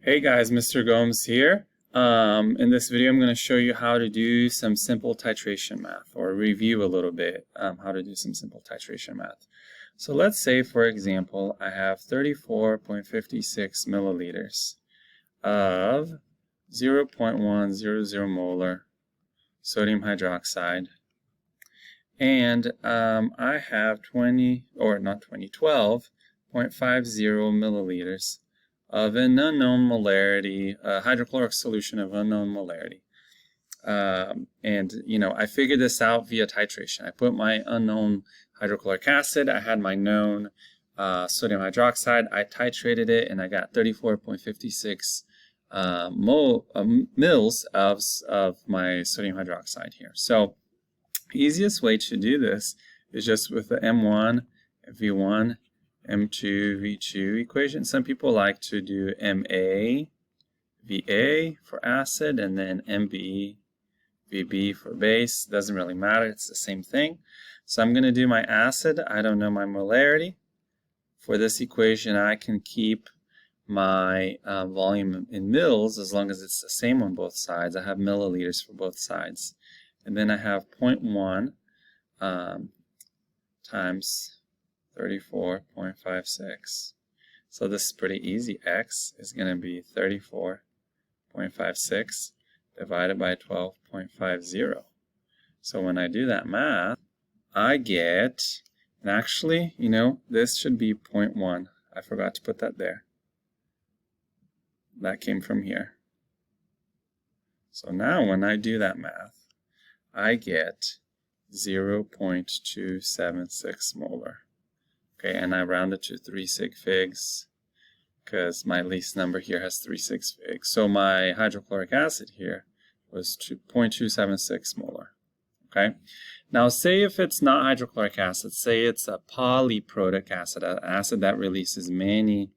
Hey guys, Mr. Gomes here. In this video, I'm going to show you how to do some simple titration math, or review a little bit how to do some simple titration math. So let's say, for example, I have 34.56 milliliters of 0.100 molar sodium hydroxide, and I have 12.50 milliliters of an unknown molarity, hydrochloric solution of unknown molarity. I figured this out via titration. I put my unknown hydrochloric acid, I had my known sodium hydroxide, I titrated it, and I got 34.56 mils of my sodium hydroxide here. So the easiest way to do this is just with the M1, V1, M2, V2 equation. Some people like to do MA, VA for acid, and then MB, VB for base. Doesn't really matter, it's the same thing. So I'm going to do my acid. I don't know my molarity. For this equation, I can keep my volume in mils as long as it's the same on both sides. I have milliliters for both sides. And then I have 0.1 times 34.56. So this is pretty easy. X is going to be 34.56 divided by 12.50. So when I do that math, I get, and actually, this should be 0.1. I forgot to put that there. That came from here. So now when I do that math, I get 0.276 molar. Okay, and I round it to 3 sig figs because my least number here has 3 sig figs. So my hydrochloric acid here was 0.276 molar. Okay, now say if it's not hydrochloric acid, say it's a polyprotic acid, an acid that releases many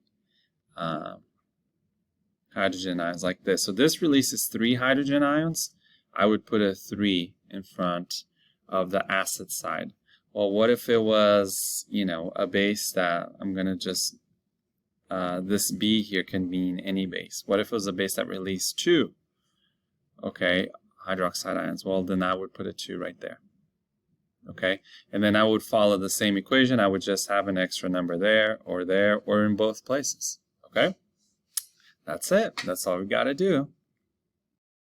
hydrogen ions like this. So this releases 3 hydrogen ions. I would put a 3 in front of the acid side. Well, what if it was, a base that I'm going to just, this B here can mean any base. What if it was a base that released 2, hydroxide ions? Well, then I would put a 2 right there. Okay, and then I would follow the same equation. I would just have an extra number there, or in both places. Okay, that's it. That's all we got to do.